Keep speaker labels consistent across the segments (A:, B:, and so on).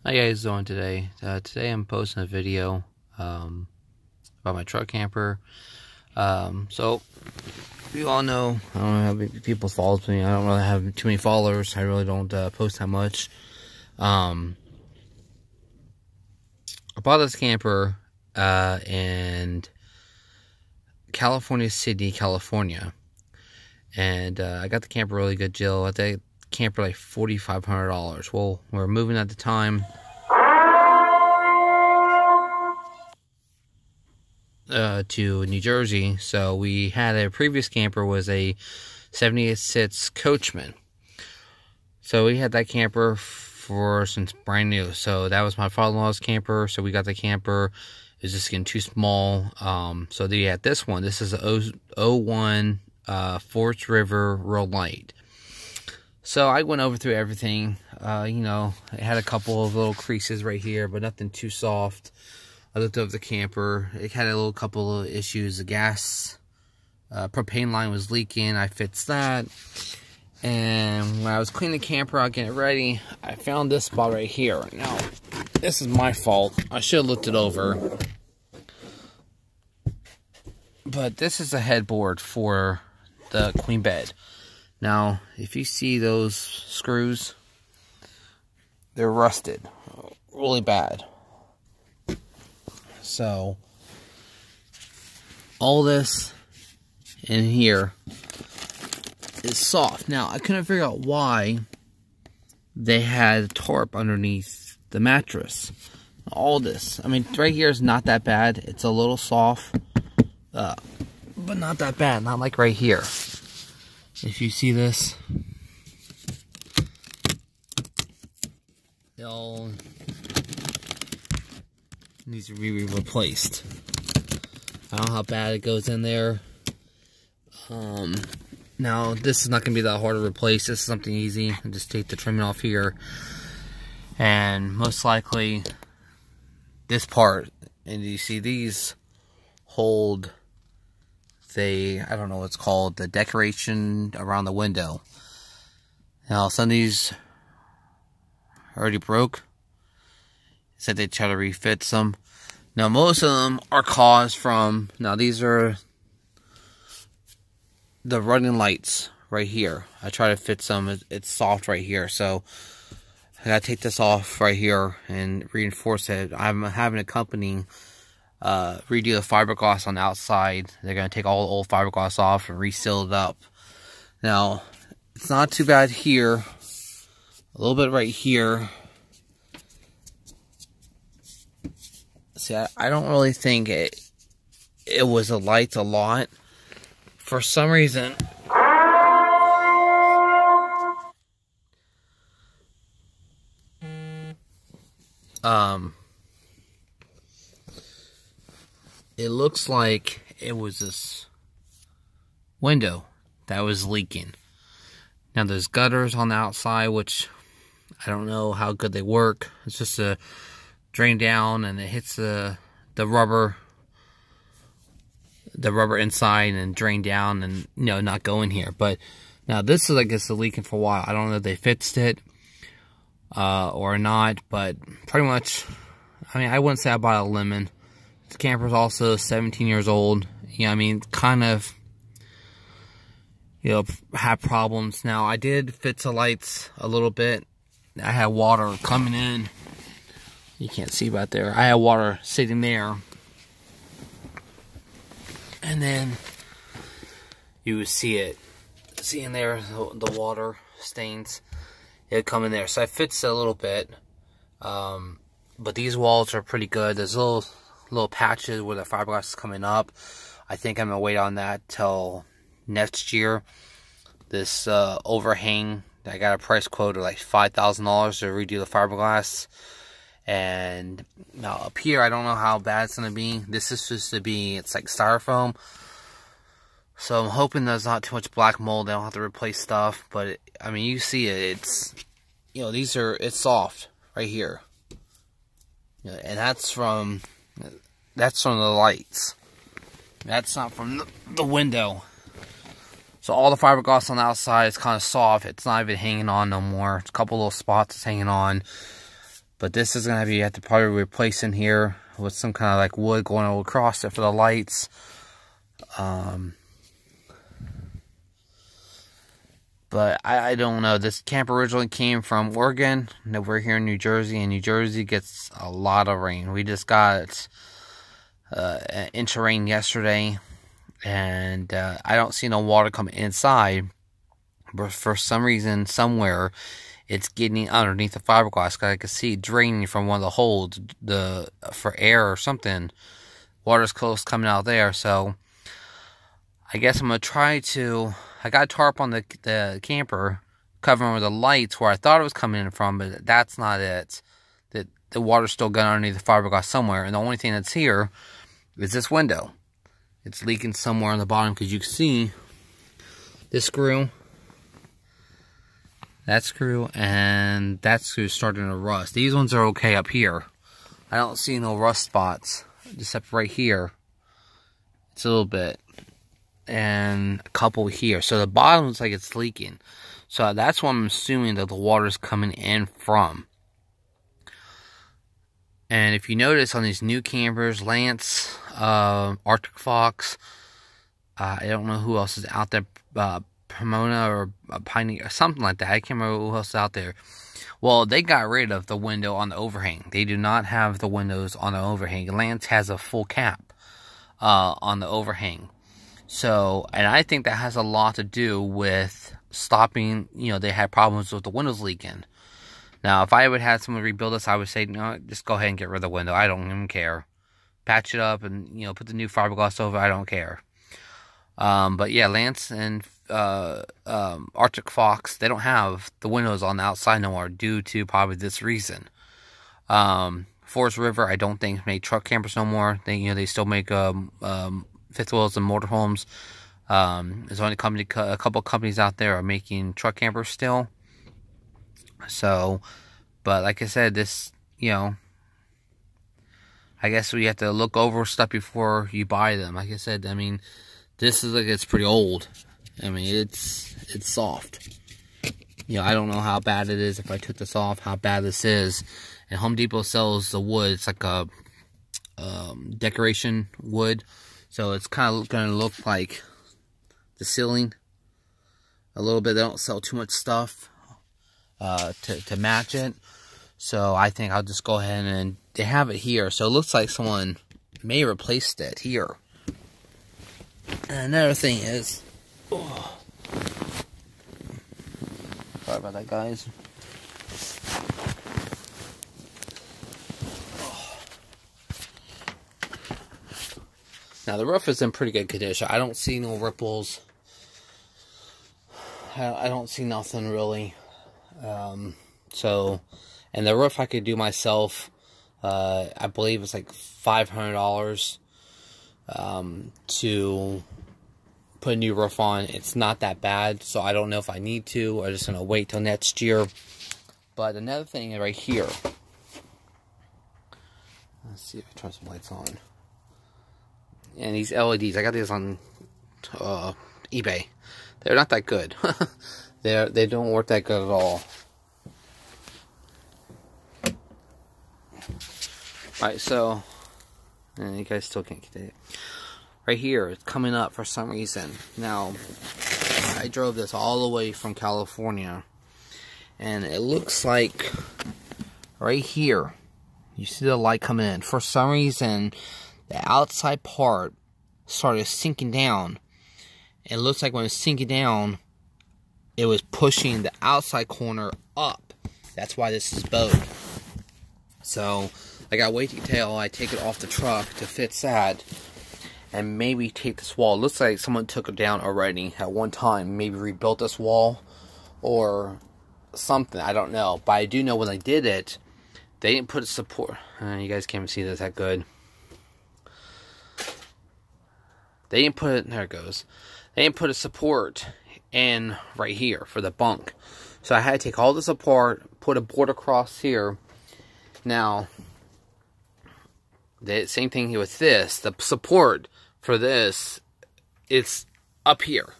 A: How you guys doing today? Today I'm posting a video about my truck camper. So you all know I don't know how many people follow me. I don't really have too many followers. I really don't post that much. I bought this camper in California City, California, and I got the camper really good deal. I think camper like $4,500. Well, we were moving at the time to New Jersey, so we had a previous camper was a 78 Coachman. So we had that camper since brand new. So that was my father-in-law's camper. So we got the camper. It was just getting too small. So they had this one. This is a 01 Forest River Real Light. So I went over through everything. You know, it had a couple of little creases right here, but nothing too soft. I looked over the camper. It had a couple of issues. The gas propane line was leaking. I fixed that. And when I was cleaning the camper out, getting it ready, I found this spot right here. Now, this is my fault. I should have looked it over. But this is a headboard for the queen bed. Now, if you see those screws, they're rusted really bad. So, all this in here is soft. Now, I couldn't figure out why they had tarp underneath the mattress. All this. I mean, right here is not that bad. It's a little soft, but not that bad. Not like right here. If you see this, it all needs to be replaced. I don't know how bad it goes in there. Now, this is not going to be that hard to replace. This is something easy. I just take the trimming off here. And most likely, this part, and you see these hold I don't know what it's called, the decoration around the window. Now, some of these already broke. Said they try to refit some. Now, most of them are caused from, now these are the running lights right here. I try to fit some, it's soft right here. So, I gotta take this off right here and reinforce it. I'm having a company redo the fiberglass on the outside. They're gonna take all the old fiberglass off and reseal it up. Now, it's not too bad here. A little bit right here. See, I don't really think it was the lights a lot. For some reason, it looks like it was this window that was leaking. Now there's gutters on the outside, which I don't know how good they work. It's just a drain down and it hits the rubber inside and drain down and, you know, not go in here. But now this is, I guess, leaking for a while. I don't know if they fixed it or not, but pretty much, I mean, I wouldn't say I bought a lemon. The camper's also 17 years old. You know, I mean, kind of, you know, have problems. Now, I did fix the lights a little bit. I had water coming in. You can't see right there. I had water sitting there. And then you would see it. See in there, the water stains. It would come in there. So I fixed it a little bit. But these walls are pretty good. There's little patches where the fiberglass is coming up. I think I'm going to wait on that till next year. This overhang, I got a price quote of like $5,000 to redo the fiberglass. And now up here, I don't know how bad it's going to be. This is supposed to be, it's like styrofoam. So I'm hoping there's not too much black mold. I don't have to replace stuff. But, I mean, you see it. It's, you know, it's soft right here. And that's from the lights. That's not from the window. So all the fiberglass on the outside is kind of soft. It's not even hanging on no more. It's a couple little spots it's hanging on. But this is gonna you have to probably replace in here with some kind of like wood going across it for the lights. But I don't know. This camper originally came from Oregon. We're here in New Jersey, and New Jersey gets a lot of rain. We just got an inch of rain yesterday, and I don't see no water coming inside. But for some reason, somewhere, it's getting underneath the fiberglass. Cause I can see it draining from one of the holes, for air or something. Water's close coming out there, so I guess I'm gonna try to. I got a tarp on the camper, covering with the lights where I thought it was coming in from, but that's not it. The water's still going underneath the fiberglass somewhere, and the only thing that's here is this window. It's leaking somewhere on the bottom, because you can see this screw, that screw, and that screw starting to rust. These ones are okay up here. I don't see no rust spots, except right here. It's a little bit. And a couple here. So the bottom looks like it's leaking. So that's what I'm assuming that the water's coming in from. And if you notice on these new campers, Lance, Arctic Fox, I don't know who else is out there, Pomona or Pioneer, or something like that. I can't remember who else is out there. Well, they got rid of the window on the overhang. They do not have the windows on the overhang. Lance has a full cap on the overhang. So, and I think that has a lot to do with stopping, they had problems with the windows leaking. Now, if I would have someone rebuild this, I would say, no, just go ahead and get rid of the window. I don't even care. Patch it up and, put the new fiberglass over. I don't care. But yeah, Lance and Arctic Fox, they don't have the windows on the outside no more due to probably this reason. Forest River, I don't think make truck campers no more. They still make fifth wheels and motorhomes. There's only a couple companies out there are making truck campers still. So, but like I said, this, I guess we have to look over stuff before you buy them. Like I said, this is it's pretty old. It's soft. I don't know how bad it is if I took this off, how bad this is. And Home Depot sells the wood. It's like a decoration wood. So it's kind of going to look like the ceiling a little bit. They don't sell too much stuff to match it. So I think I'll just go ahead and they have it here. So it looks like someone may have replaced it here. And another thing is, sorry about that, guys. Now, the roof is in pretty good condition. I don't see no ripples. I don't see nothing, really. And the roof I could do myself. I believe it's like $500 to put a new roof on. It's not that bad, so I don't know if I need to. I'm just going to wait till next year. But another thing right here. Let's see if I turn some lights on. And these LEDs, I got these on eBay. They're not that good. They don't work that good at all. Alright, so and you guys still can't get it. Right here, it's coming up for some reason. Now, I drove this all the way from California, and it looks like right here, you see the light coming in. For some reason, the outside part started sinking down. It looks like when it was sinking down, it was pushing the outside corner up. That's why this is bowed. So, I gotta wait till I take it off the truck to fix that. And maybe take this wall. It looks like someone took it down already at one time. Maybe rebuilt this wall or something. I don't know. But I do know when they did it, they didn't put a support. You guys can't see this that good. They didn't put it, there it goes. They didn't put a support in right here for the bunk. So I had to take all this apart, put a board across here. Now, the same thing here with this. The support for this, it's up here.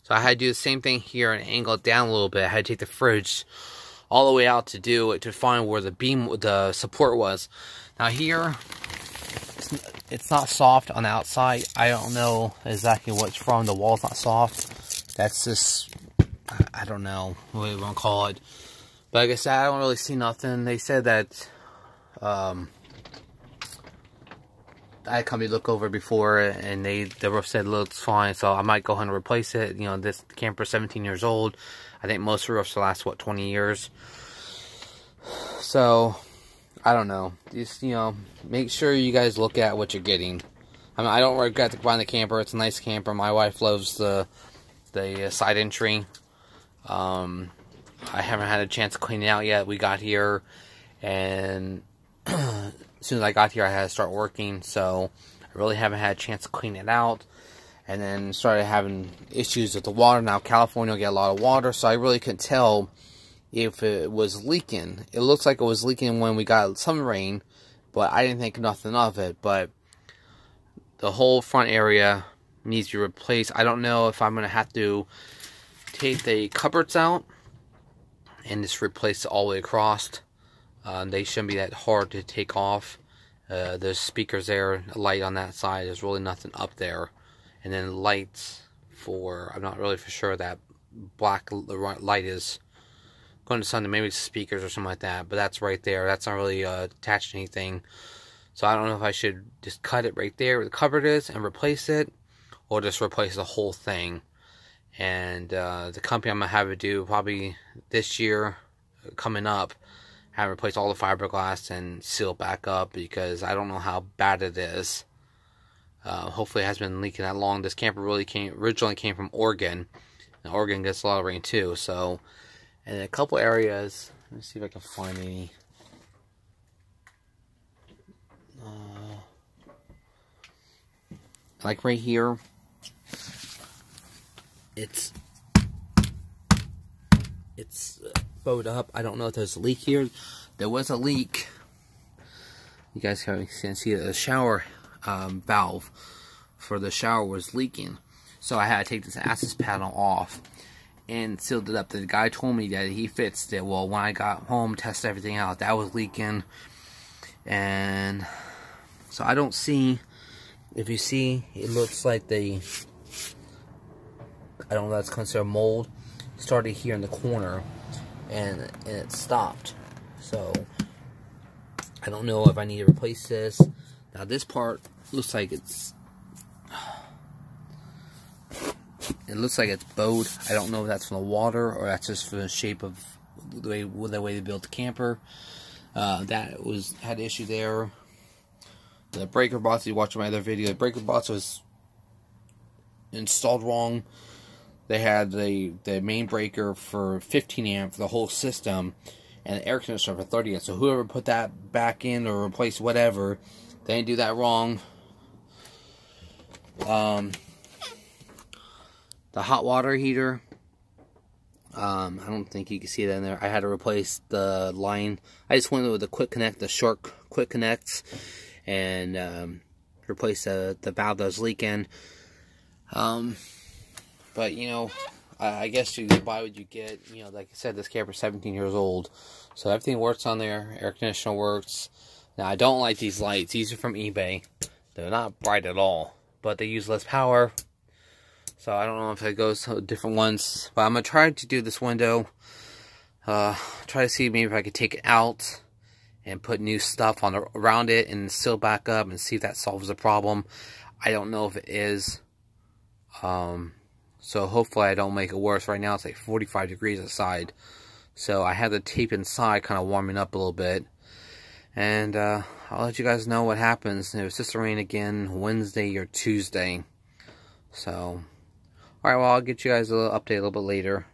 A: So I had to do the same thing here and angle it down a little bit. I had to take the fridge all the way out to find where the support was. Now here, it's not soft on the outside. I don't know exactly what's from. The wall's not soft. That's just, I don't know what you want to call it. But like I said, I don't really see nothing. They said that I had company look over before, and the roof said it looks fine, so I might go ahead and replace it. You know, this camper is 17 years old. I think most roofs last, what, 20 years. So, I don't know. Just, you know, make sure you guys look at what you're getting. I mean, I don't regret buying the camper. It's a nice camper. My wife loves the side entry. I haven't had a chance to clean it out yet. We got here, and as soon as I got here, I had to start working, so I really haven't had a chance to clean it out. And then started having issues with the water. Now, California will get a lot of water, so I really couldn't tell if it was leaking. It looks like it was leaking when we got some rain, but I didn't think nothing of it. But the whole front area needs to be replaced. I don't know if I'm going to have to take the cupboards out and just replace it all the way across. They shouldn't be that hard to take off. There's speakers there, a light on that side. There's really nothing up there. And then lights for, I'm not really for sure that black light is going to something, maybe it's speakers or something like that. But that's right there. That's not really attached to anything. So I don't know if I should just cut it right there where the cupboard is and replace it, or just replace the whole thing. And the company I'm going to have it do probably this year coming up, have to replace all the fiberglass and seal it back up, because I don't know how bad it is. Hopefully it hasn't been leaking that long. This camper originally came from Oregon, and Oregon gets a lot of rain too. So, and in a couple areas, let me see if I can find any. Like right here, it's bowed up. I don't know if there's a leak here. There was a leak. You guys can see the shower valve for the shower was leaking, so I had to take this access panel off and sealed it up. The guy told me that he fixed it. Well, when I got home, tested everything out, that was leaking. And so I don't see, if you see, it looks like I don't know, that's considered mold. It started here in the corner, and it stopped. So I don't know if I need to replace this. Now this part looks like it's bowed. I don't know if that's from the water or that's just from the shape of the way they built the camper. That had an issue there. The breaker box, you watch my other video, the breaker box was installed wrong. They had the main breaker for 15 amp for the whole system, and the air conditioner for 30 amp. So whoever put that back in or replaced whatever, they didn't do that wrong. The hot water heater, I don't think you can see that in there. I had to replace the line. I just went with the quick connect, the short quick connects, and replace the valve that was leaking. But you know, I guess you buy what you get. You know, like I said, this camper's 17 years old, so everything works on there. Air conditioner works. Now I don't like these lights. These are from eBay. They're not bright at all, but they use less power. So I don't know if it goes to different ones, but I'm gonna try to do this window. Try to see maybe if I could take it out and put new stuff on around it and seal back up and see if that solves the problem. I don't know if it is. So hopefully I don't make it worse. Right now it's like 45 degrees outside, so I have the tape inside kind of warming up a little bit. And I'll let you guys know what happens. It was supposed to rain again Wednesday or Tuesday. So, alright, well, I'll get you guys a little update a little bit later.